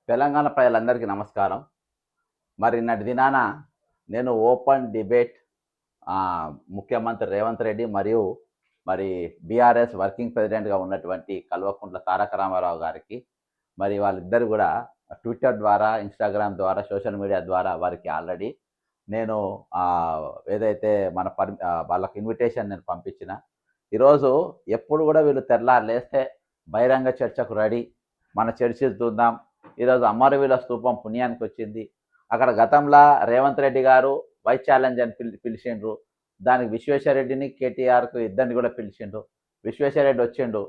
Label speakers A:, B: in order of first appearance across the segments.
A: తెలంగాణ ప్రజలందరికీ నమస్కారం. మరి నిన్నటి దినాన నేను ఓపెన్ డిబేట్ ముఖ్యమంత్రి రేవంత్ రెడ్డి మరియు మరి బీఆర్ఎస్ వర్కింగ్ ప్రెసిడెంట్‌గా ఉన్నటువంటి కల్వకుంట్ల తారక రామారావు గారికి, మరి వాళ్ళిద్దరు గూడా ట్విట్టర్ ద్వారా, ఇన్‌స్టాగ్రామ్ ద్వారా, సోషల్ మీడియా ద్వారా వారికి ఆల్రెడీ నేను ఏదైతే వాళ్ళకి ఇన్విటేషన్ నేను పంపించిన. ఈరోజు ఎప్పుడు గూడా వీళ్ళు తెల్లారి లేస్తే బహిరంగ చర్చకు రెడీ. మన చర్చిద్దాం. ఈరోజు అమరవీరుల స్తూపం పుణ్యానికి వచ్చింది. అక్కడ గతంలో రేవంత్ రెడ్డి గారు వైస్ ఛాలెంజ్ అని పిలిచిండ్రు. దానికి విశ్వేశ్వరరెడ్డిని, కేటీఆర్‌కు ఇద్దరిని కూడా పిలిచిండ్రు. విశ్వేశ్వరరెడ్డి వచ్చిండు.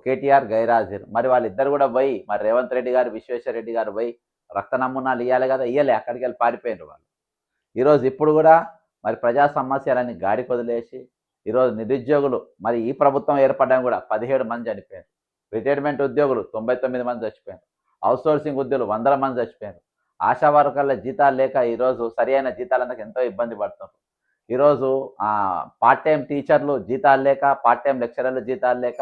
A: కేటీఆర్ గైరాజర్. మరి వాళ్ళిద్దరు కూడా పోయి మరి రేవంత్ రెడ్డి గారు, విశ్వేశ్వరరెడ్డి గారు పోయి రక్త నమూనాలు ఇయ్యాలి కదా! ఇయ్యలే. అక్కడికెళ్ళి పారిపోయిండ్రు వాళ్ళు. ఈరోజు ఇప్పుడు కూడా మరి ప్రజా సమస్యలన్నీ గాడికి వదిలేసి ఈరోజు నిరుద్యోగులు మరి ఈ ప్రభుత్వం ఏర్పడడం కూడా 17 మంది చనిపోయారు. రిటైర్మెంట్ ఉద్యోగులు 99 మంది చచ్చిపోయారు. అవుట్సోర్సింగ్ ఉద్యోగులు 100 మంది చచ్చిపోయారు. ఆశా వర్కర్ల జీతాలు లేక ఈరోజు సరైన జీతాలందక ఎంతో ఇబ్బంది పడుతున్నారు. ఈరోజు పార్ట్ టైం టీచర్లు జీతాలు లేక, పార్ట్ టైం లెక్చరర్లు జీతాలు లేక,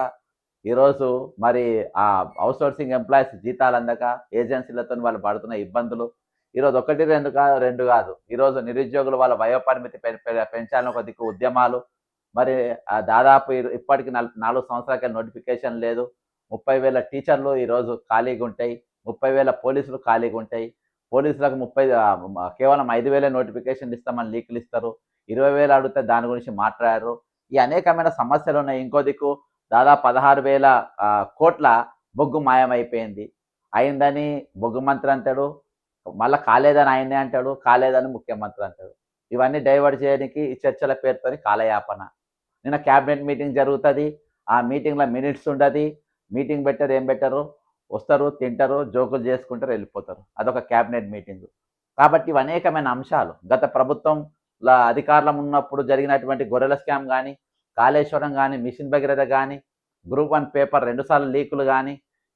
A: ఈరోజు మరి అవుట్సోర్సింగ్ ఎంప్లాయీస్ జీతాలు అందక ఏజెన్సీలతో వాళ్ళు పడుతున్న ఇబ్బందులు ఈరోజు ఒకటి రెండు కాదు. ఈరోజు నిరుద్యోగులు వాళ్ళ వయోపరిమితి పెంచాలని ఒక దిక్కు ఉద్యమాలు. మరి దాదాపు ఇప్పటికి 4 సంవత్సరాలకే నోటిఫికేషన్ లేదు. 30,000 టీచర్లు ఈరోజు ఖాళీగా ఉంటాయి. 30,000 పోలీసులు ఖాళీగా ఉంటాయి. పోలీసులకు కేవలం 5,000 నోటిఫికేషన్ ఇస్తామని లీకులు ఇస్తారు. 20,000 అడిగితే దాని గురించి మాట్లాడారు. ఈ అనేకమైన సమస్యలు ఉన్నాయి. ఇంకో దిక్కు దాదాపు 16,000 కోట్ల బొగ్గు మాయమైపోయింది. అయిందని బొగ్గు మంత్రి అంటాడు, మళ్ళీ కాలేదని ఆయనే అంటాడు, కాలేదని ముఖ్యమంత్రి అంటాడు. ఇవన్నీ డైవర్ట్ చేయడానికి ఈ చర్చల పేరుతోని కాలయాపన. నిన్న క్యాబినెట్ మీటింగ్ జరుగుతుంది. ఆ మీటింగ్లో మినిట్స్ ఉండదు. మీటింగ్ పెట్టారు, ఏం పెట్టారు, వస్తారు, తింటారు, జోకులు చేసుకుంటారు, వెళ్ళిపోతారు. అదొక క్యాబినెట్ మీటింగ్. కాబట్టి ఇవి అనేకమైన అంశాలు. గత ప్రభుత్వంలో అధికారంలో ఉన్నప్పుడు జరిగినటువంటి గొర్రెల స్కామ్ కానీ, కాళేశ్వరం కానీ, మిషన్ భగీరథ కానీ, గ్రూప్ 1 పేపర్ 2 సార్లు లీకులు కానీ,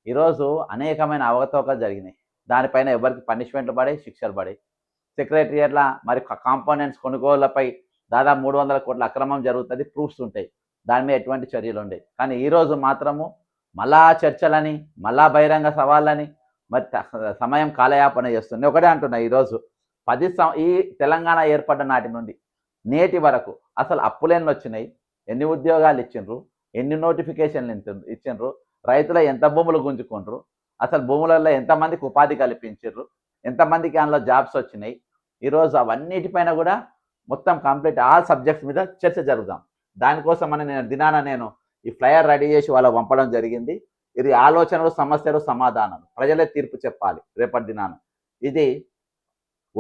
A: ఈరోజు అనేకమైన అవకతవకలు జరిగినాయి. దానిపైన ఎవరికి పనిష్మెంట్లు పడాయి, శిక్షలు పడాయి. సెక్రటరియట్ల మరి కాంపోనెంట్స్ కొనుగోళ్లపై దాదాపు 300 కోట్ల అక్రమం జరుగుతుంది. ప్రూఫ్స్ ఉంటాయి. దాని మీద ఎటువంటి చర్యలు ఉండేవి. కానీ ఈరోజు మాత్రము మళ్ళా చర్చలని, మళ్ళా బహిరంగ సవాళ్ళని, మరి సమయం కాలయాపన చేస్తుంది. ఒకటే అంటున్నా, ఈరోజు ఈ తెలంగాణ ఏర్పడ్డ నాటి నుండి నేటి వరకు అసలు అప్పులెన్ని వచ్చినాయి, ఎన్ని ఉద్యోగాలు ఇచ్చిండ్రు, ఎన్ని నోటిఫికేషన్లు ఇచ్చిండ్రు, రైతుల ఎంత భూములు గుంజుకుండ్రు, అసలు భూములలో ఎంతమందికి ఉపాధి కల్పించారు, ఎంతమందికి అందులో జాబ్స్ వచ్చినాయి. ఈరోజు అవన్నిటిపైన కూడా మొత్తం కంప్లీట్ ఆల్ సబ్జెక్ట్స్ మీద చర్చ జరుగుదాం. దానికోసం నేను ఈ ఫ్లయర్ రెడీ చేసి వాళ్ళకి పంపడం జరిగింది. ఇది ఆలోచనలు, సమస్యలు, సమాధానాలు, ప్రజలే తీర్పు చెప్పాలి రేపటి దినాన. ఇది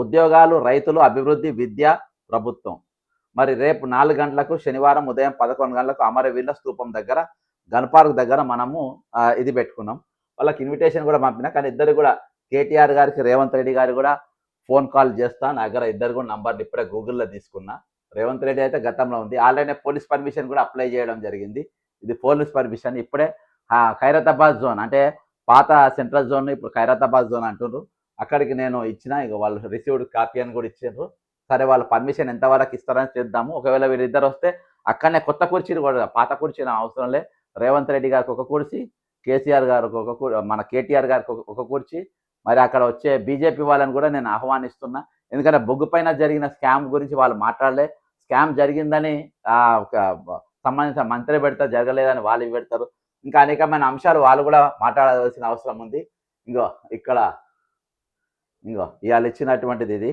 A: ఉద్యోగాలు, రైతులు, అభివృద్ధి, విద్య, ప్రభుత్వం. మరి రేపు 4 గంటలకు శనివారం ఉదయం 11 గంటలకు అమరవీరుల స్తూపం దగ్గర, గన్ పార్క్ దగ్గర మనము ఇది పెట్టుకున్నాం. వాళ్ళకి ఇన్విటేషన్ కూడా పంపినా. కానీ ఇద్దరు కూడా కేటీఆర్ గారికి, రేవంత్ రెడ్డి గారు కూడా ఫోన్ కాల్ చేస్తా. నా దగ్గర ఇద్దరు కూడా నంబర్లు ఇప్పుడే గూగుల్లో తీసుకున్నా. రేవంత్ రెడ్డి అయితే గతంలో ఉంది. ఆల్రెడీ పోలీస్ పర్మిషన్ కూడా అప్లై చేయడం జరిగింది. ఇది పోలీస్ పర్మిషన్. ఇప్పుడే ఖైరతాబాద్ జోన్ అంటే పాత సెంట్రల్ జోన్ ఇప్పుడు ఖైరతాబాద్ జోన్ అంటున్నారు. అక్కడికి నేను ఇచ్చిన. ఇక వాళ్ళు రిసీవ్డ్ కాపీ అని కూడా ఇచ్చారు. సరే, వాళ్ళ పర్మిషన్ ఎంతవరకు ఇస్తారని చేద్దాము. ఒకవేళ వీరిద్దరు వస్తే అక్కడనే కొత్త కుర్చీలు కూడా, పాత కుర్చీలు అవసరం లే. రేవంత్ రెడ్డి గారికి ఒక కుర్చీ, కేసీఆర్ గారికి మన కేటీఆర్ గారికి ఒక కుర్చీ, మరి అక్కడ వచ్చే బీజేపీ వాళ్ళని కూడా నేను ఆహ్వానిస్తున్నా. ఎందుకంటే బొగ్గు పైన జరిగిన స్కామ్ గురించి వాళ్ళు మాట్లాడలే. స్కామ్ జరిగిందని సంబంధించిన మంత్రి పెడతారు, జరగలేదని వాళ్ళు పెడతారు. ఇంకా అనేకమైన అంశాలు వాళ్ళు కూడా మాట్లాడాల్సిన అవసరం ఉంది. ఇవాళ ఇచ్చినటువంటిది ఇది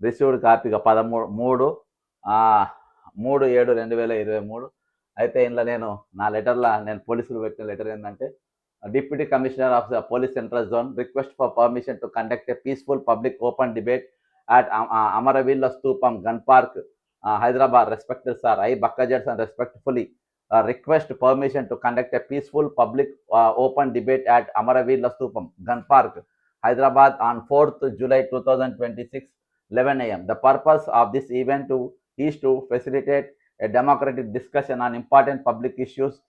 A: రిసీవ్డ్ కాపీగా 3/7/2023. అయితే ఇందులో నా లెటర్లో నేను పోలీసులు పెట్టిన లెటర్ ఏంటంటే, deputy commissioner of the police central zone request for permission to conduct a peaceful public open debate at Amaravilla Stoopam, Gun Park, Hyderabad. Respected sir, I Bakka Jackson respectfully request permission to conduct a peaceful public open debate at Amaravilla Stoopam, Gun Park, Hyderabad on 4th July 2026, 11 a.m. The purpose of this event is to facilitate a democratic discussion on important public issues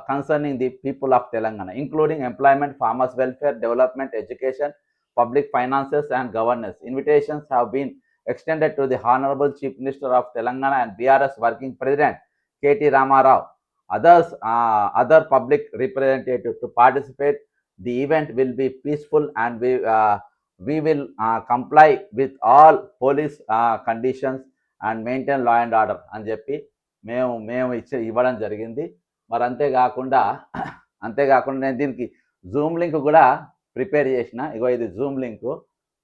A: concerning the people of Telangana, including employment, farmers' welfare, development, education, public finances and governance. Invitations have been extended to the Honorable Chief Minister of Telangana and BRS Working President K.T. Ramarao, other public representatives to participate the event will be peaceful and we will comply with all police conditions and maintain law and order అని చెప్పి మేము ఇవ్వడం జరిగింది. మరి అంతేకాకుండా నేను దీనికి Zoom link కూడా ప్రిపేర్ చేసిన. ఇగో ఇది జూమ్ లింక్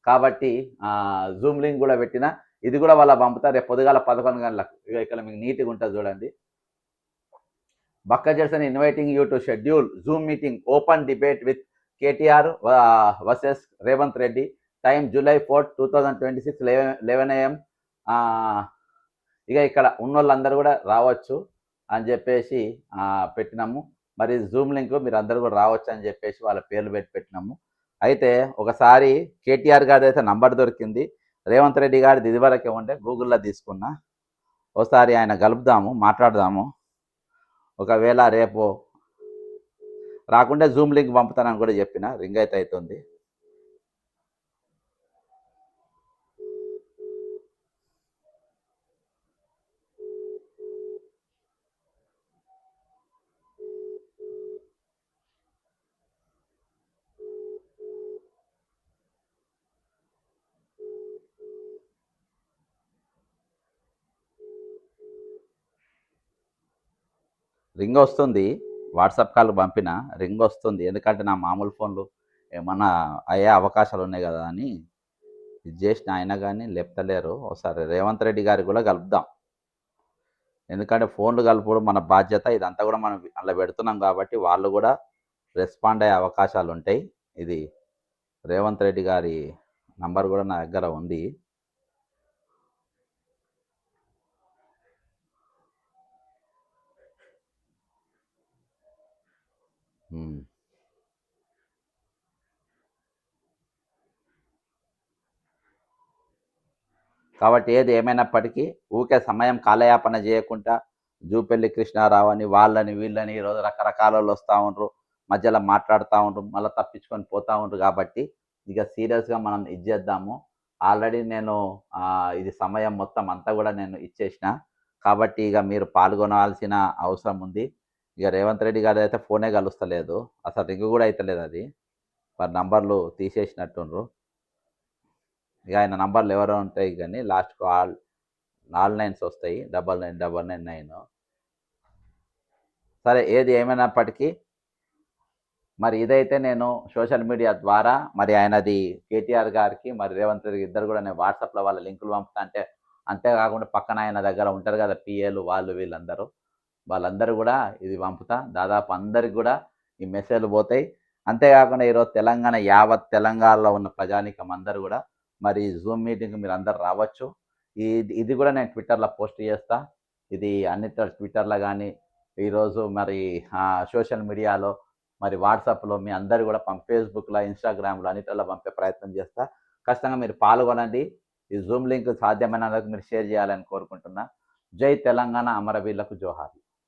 A: కాబట్టి జూమ్ లింక్ కూడా పెట్టిన. ఇది కూడా వాళ్ళ పంపుతారు రేపు పొద్దుగాల 11 గంటలకు. ఇక ఇక్కడ మీకు నీట్గా ఉంటుంది చూడండి. Bakka Jerson inviting you to schedule Zoom meeting open debate with KTR versus Revanth Reddy. Time July 4th, 2026, 11 AM. ఇక ఇక్కడ ఉన్నోళ్ళందరూ కూడా రావచ్చు అని చెప్పేసి పెట్టినాము. మరి జూమ్ లింక్ మీరు అందరూ కూడా రావచ్చు అని చెప్పేసి వాళ్ళ పేర్లు పెట్టినాము. అయితే ఒకసారి కేటీఆర్ గారి అయితే నంబర్ దొరికింది. రేవంత్ రెడ్డి గారిది ఇదివరకే ఉండే గూగుల్లో తీసుకున్నా. ఒకసారి ఆయన కలుపుదాము, మాట్లాడదాము. ఒకవేళ రేపు రాకుంటే జూమ్ లింక్ పంపుతానని కూడా చెప్పిన. రింగ్ అయితే అవుతుంది. రింగ్ వస్తుంది. వాట్సాప్ కాల్ పంపిన రింగ్ వస్తుంది. ఎందుకంటే నా మామూలు ఫోన్లు ఏమన్నా అయ్యే అవకాశాలు ఉన్నాయి కదా అని ఇది చేసిన. అయినా కానీ లేపుతలేరు. ఒకసారి రేవంత్ రెడ్డి గారికి కూడా కలుపుదాం. ఎందుకంటే ఫోన్లు కలుపుకోవడం మన బాధ్యత. ఇదంతా కూడా మనం అలా పెడుతున్నాం కాబట్టి వాళ్ళు కూడా రెస్పాండ్ అయ్యే అవకాశాలు ఉంటాయి. ఇది రేవంత్ రెడ్డి గారి నంబర్ కూడా నా దగ్గర ఉంది. కాబట్టి ఏది ఏమైనప్పటికీ ఊకే సమయం కాలయాపన చేయకుండా జూపల్లి కృష్ణారావు అని వాళ్ళని వీళ్ళని ఈరోజు రకరకాల వాళ్ళు వస్తూ ఉండరు, మధ్యలో మాట్లాడుతూ ఉండరు, మళ్ళీ తప్పించుకొని పోతూ ఉండరు. కాబట్టి ఇక సీరియస్గా మనం ఇచ్చేద్దాము. ఆల్రెడీ నేను ఇది సమయం మొత్తం అంతా కూడా నేను ఇచ్చేసిన. కాబట్టి ఇక మీరు పాల్గొనాల్సిన అవసరం ఉంది. ఇక రేవంత్ రెడ్డి గారు అయితే ఫోనే కలుస్తలేదు, అసలు రింగ్ కూడా అవుతలేదు. అది వారి నంబర్లు తీసేసినట్టుండ్రు. ఇక ఆయన నంబర్లు ఎవరో ఉంటాయి కానీ లాస్ట్కు 9 వస్తాయి, 999999. సరే ఏది ఏమైనప్పటికీ మరి ఇదైతే నేను సోషల్ మీడియా ద్వారా మరి ఆయనది కేటీఆర్ గారికి మరి రేవంత్ రెడ్డి ఇద్దరు కూడా నేను వాట్సాప్లో వాళ్ళ లింకులు పంపుతా. అంతేకాకుండా పక్కన ఆయన దగ్గర ఉంటారు కదా పిఏలు, వాళ్ళందరూ కూడా ఇది పంపుతా. దాదాపు అందరికి కూడా ఈ మెసేజ్లు పోతాయి. అంతేకాకుండా ఈరోజు యావత్ తెలంగాణలో ఉన్న ప్రజానీకం అందరూ కూడా మరి జూమ్ మీటింగ్ మీరు అందరు రావచ్చు. ఇది కూడా నేను ట్విట్టర్లో పోస్ట్ చేస్తా. ఇది అన్ని ట్విట్టర్లో కానీ ఈరోజు మరి సోషల్ మీడియాలో మరి వాట్సాప్లో మీ అందరు కూడా ఫేస్బుక్లో, ఇన్స్టాగ్రామ్లో అన్నిటిలో పంపే ప్రయత్నం చేస్తా. ఖచ్చితంగా మీరు పాల్గొనండి. ఈ జూమ్ లింక్ సాధ్యమైనందుకు మీరు షేర్ చేయాలని కోరుకుంటున్నా. జై తెలంగాణ, అమరవీరులకు జోహార్.